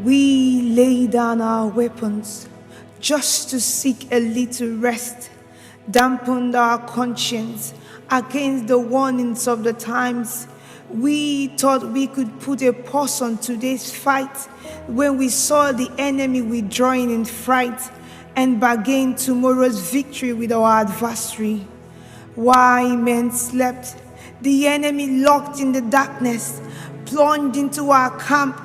We lay down our weapons just to seek a little rest, dampened our conscience against the warnings of the times. We thought we could put a pause on today's fight when we saw the enemy withdrawing in fright and bargained tomorrow's victory with our adversary. While men slept, the enemy locked in the darkness, plunged into our camp,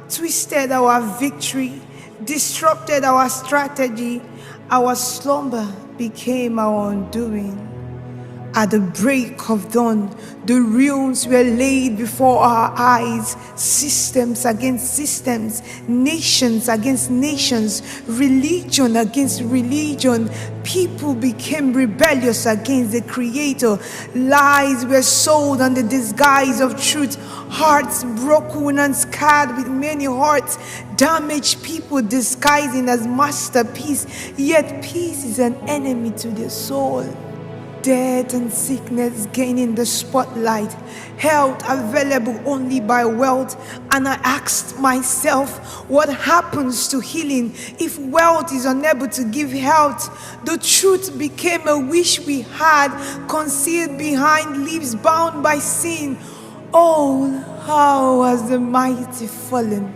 twisted our victory, disrupted our strategy. Our slumber became our undoing. At the break of dawn, the ruins were laid before our eyes, systems against systems, nations against nations, religion against religion. People became rebellious against the Creator. Lies were sold under the disguise of truth. Hearts broken and scarred with many hearts. Damaged people disguising as masterpiece. Yet peace is an enemy to the soul. Death and sickness gaining the spotlight, health available only by wealth. And I asked myself, what happens to healing if wealth is unable to give health? The truth became a wish we had, concealed behind lips bound by sin. Oh, how has the mighty fallen?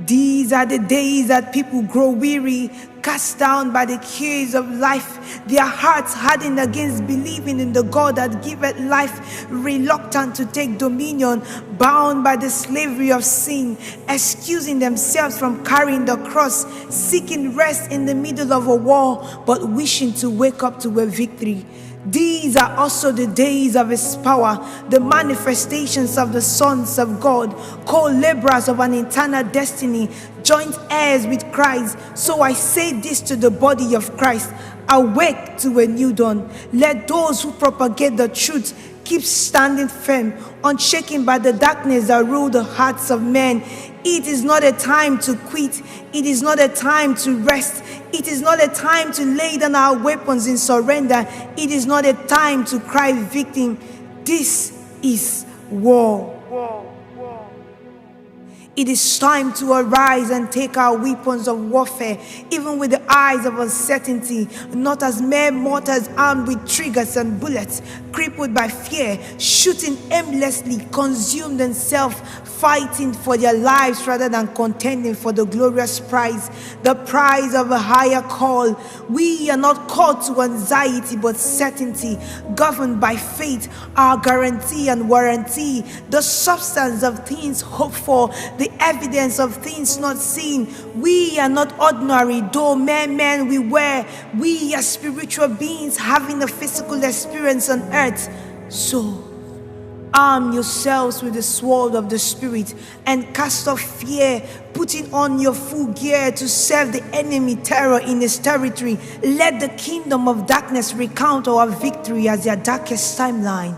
These are the days that people grow weary, cast down by the cares of life, their hearts hardened against believing in the God that giveth life, reluctant to take dominion, bound by the slavery of sin, excusing themselves from carrying the cross, seeking rest in the middle of a war, but wishing to wake up to a victory. These are also the days of His power, the manifestations of the sons of God, co-laborers of an eternal destiny, joint heirs with Christ. So I say this to the body of Christ: awake to a new dawn. Let those who propagate the truth keep standing firm, unshaken by the darkness that rule the hearts of men. It is not a time to quit. It is not a time to rest. It is not a time to lay down our weapons in surrender. It is not a time to cry victim. This is war. It is time to arise and take our weapons of warfare, even with the eyes of uncertainty, not as mere mortals armed with triggers and bullets, crippled by fear, shooting aimlessly, consumed in self, fighting for their lives rather than contending for the glorious prize, the prize of a higher call. We are not called to anxiety but certainty, governed by faith, our guarantee and warranty, the substance of things hoped for, the evidence of things not seen. We are not ordinary, though men we were. We are spiritual beings having a physical experience on earth. So arm yourselves with the sword of the Spirit and cast off fear, putting on your full gear to serve the enemy terror in his territory. Let the kingdom of darkness recount our victory as their darkest timeline.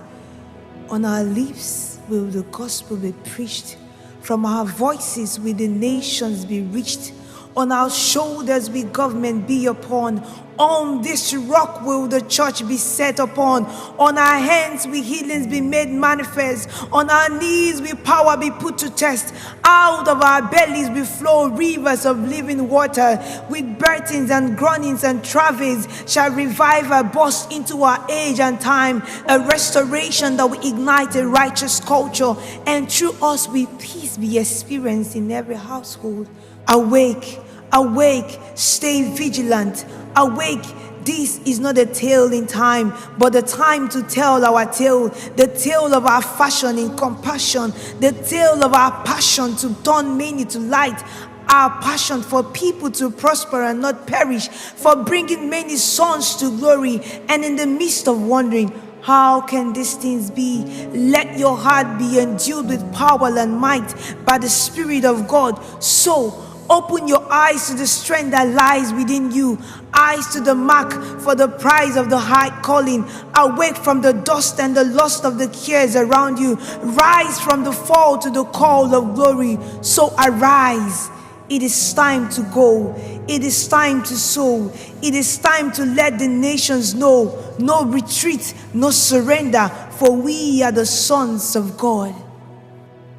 On our lips will the gospel be preached. From our voices will the nations be reached. On our shoulders will government be upon. On this rock will the church be set upon. On our hands will healings be made manifest. On our knees will power be put to test. Out of our bellies will flow rivers of living water. With birthings and groanings and travails shall revival burst into our age and time. A restoration that will ignite a righteous culture. And through us will peace be experienced in every household. Awake, awake, stay vigilant. Awake, this is not a tale in time, but the time to tell our tale, the tale of our fashion in compassion, the tale of our passion to turn many to light, our passion for people to prosper and not perish, for bringing many sons to glory. And in the midst of wondering, how can these things be? Let your heart be endued with power and might by the Spirit of God. So open your eyes to the strength that lies within you, eyes to the mark for the prize of the high calling. Awake from the dust and the lust of the cares around you. Rise from the fall to the call of glory. So arise. It is time to go. It is time to sow. It is time to let the nations know. No retreat, no surrender, for we are the sons of God.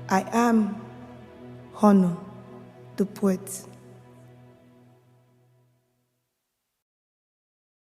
I am Honor. the poet.